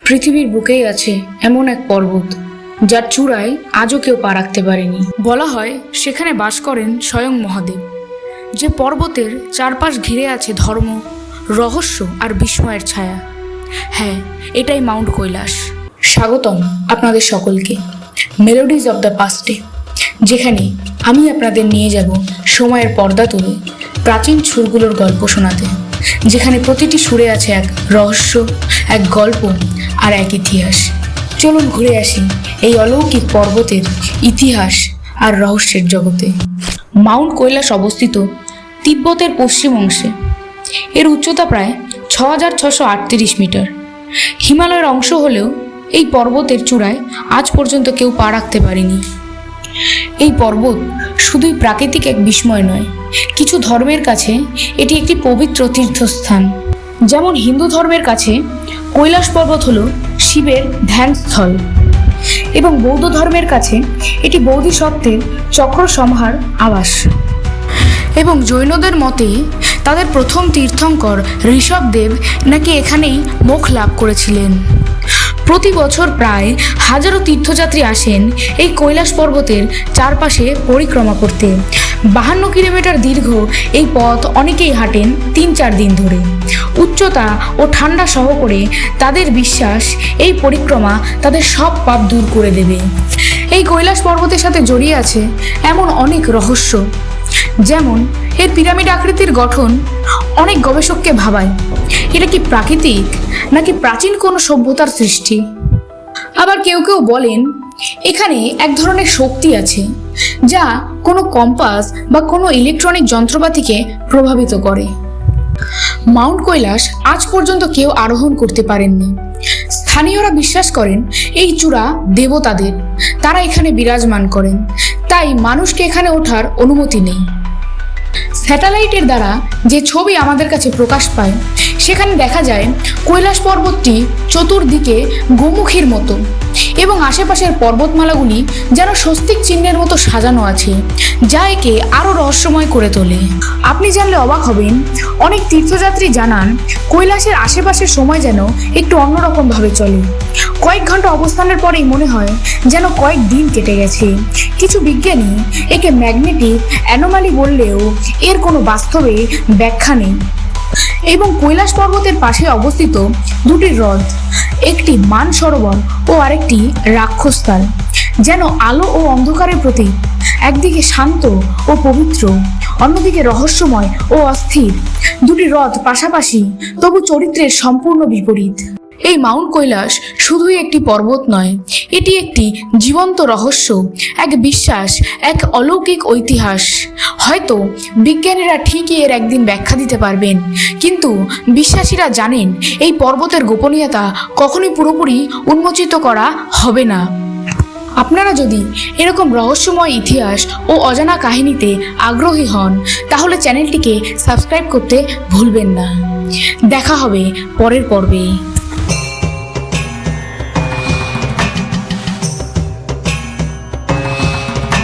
পৃথিবীর বুকেই আছে এমন এক পর্বত যার চূড়ায় আজও কেউ পা রাখতে পারেনি। বলা হয় সেখানে বাস করেন স্বয়ং মহাদেব। যে পর্বতের চারপাশ ঘিরে আছে ধর্ম, রহস্য আর বিস্ময়ের ছায়া। হ্যাঁ, এটাই মাউন্ট কৈলাস। স্বাগতম আপনাদের সকলকে মেলোডিজ অব দ্য পাস্টে, যেখানে আমি আপনাদের নিয়ে যাব সময়ের পর্দা তুলে প্রাচীন সুরগুলোর গল্প শোনাতে, যেখানে প্রতিটি সুরে আছে এক রহস্য, এক গল্প আর এক ইতিহাস। চলুন ঘুরে আসি এই অলৌকিক পর্বতের ইতিহাস আর রহস্যের জগতে। মাউন্ট কৈলাস অবস্থিত তিব্বতের পশ্চিম অংশে। এর উচ্চতা প্রায় ৬,৬৩৮ মিটার। হিমালয়ের অংশ হলেও এই পর্বতের চূড়ায় আজ পর্যন্ত কেউ পা রাখতে পারেনি। এই পর্বত শুধুই প্রাকৃতিক এক বিস্ময় নয়, কিছু ধর্মের কাছে এটি একটি পবিত্র তীর্থস্থান। যেমন হিন্দু ধর্মের কাছে কৈলাস পর্বত হল শিবের ধ্যানস্থল, এবং বৌদ্ধ ধর্মের কাছে এটি বোধিসত্ত্বের চক্র সংহার আবাস। এবং জৈনদের মতে তাদের প্রথম তীর্থঙ্কর ঋষভদেব নাকি এখানেই মোক্ষ লাভ করেছিলেন। প্রতি বছর প্রায় হাজারো তীর্থযাত্রী আসেন এই কৈলাস পর্বতের চারপাশে পরিক্রমা করতে। 52 কিলোমিটার দীর্ঘ এই পথ অনেকেই হাঁটেন 3-4 দিন ধরে। উচ্চতা ও ঠান্ডা সহ করে তাদের বিশ্বাস এই পরিক্রমা তাদের সব পাপ দূর করে দেবে। এই কৈলাস পর্বতের সাথে জড়িয়ে আছে এমন অনেক রহস্য, যেমন এর পিরামিড আকৃতির গঠন অনেক গবেষককে ভাবায় এটা কি প্রাকৃতিক নাকি প্রাচীন কোনো সভ্যতার সৃষ্টি। আবার কেউ কেউ বলেন এখানে এক ধরনের শক্তি আছে যা কোনো কম্পাস বা কোনো ইলেকট্রনিক যন্ত্রপাতিকে প্রভাবিত করে। মাউন্ট কৈলাস আজ পর্যন্ত কেউ আরোহণ করতে পারেননি। স্থানীয়রা বিশ্বাস করেন এই চূড়া দেবতাদের, তারা এখানে বিরাজমান করেন, তাই মানুষকে এখানে ওঠার অনুমতি নেই। স্যাটেলাইটের দ্বারা যে ছবি আমাদের কাছে প্রকাশ পায় সেখানে দেখা যায় কৈলাস পর্বতটি চতুর্দিকে গোমুখীর মতো, এবং আশেপাশের পর্বতমালাগুলি যেন স্বস্তিক চিহ্নের মতো সাজানো আছে, যা একে আরও রহস্যময় করে তোলে। আপনি জানলে অবাক হবেন, অনেক তীর্থযাত্রী জানান কৈলাসের আশেপাশের সময় যেন একটু অন্যরকমভাবে চলে। কয়েক ঘন্টা অবস্থানের পরেই মনে হয় যেন কয়েক দিন কেটে গেছে। কিছু বিজ্ঞানী একে ম্যাগনেটিক অ্যানোমালি বললেও এর কোনো বাস্তবে ব্যাখ্যা নেই। এবং কৈলাস পর্বতের পাশে অবস্থিত দুটি হ্রদ, একটি মানসরোবর ও আরেকটি রাক্ষসতাল, যেন আলো ও অন্ধকারের প্রতীক। একদিকে শান্ত ও পবিত্র, অন্যদিকে রহস্যময় ও অস্থির। দুটি হ্রদ পাশাপাশি, তবু চরিত্রের সম্পূর্ণ বিপরীত। এই মাউন্ট কৈলাস শুধুই একটি পর্বত নয়, এটি একটি জীবন্ত রহস্য, এক বিশ্বাস, এক অলৌকিক ঐতিহাস। হয়তো বিজ্ঞানীরা ঠিকই এর একদিন ব্যাখ্যা দিতে পারবেন, কিন্তু বিশ্বাসীরা জানেন এই পর্বতের গোপনীয়তা কখনোই পুরোপুরি উন্মোচিত করা হবে না। আপনারা যদি এরকম রহস্যময় ইতিহাস ও অজানা কাহিনীতে আগ্রহী হন, তাহলে চ্যানেলটিকে সাবস্ক্রাইব করতে ভুলবেন না। দেখা হবে পরের পর্বে।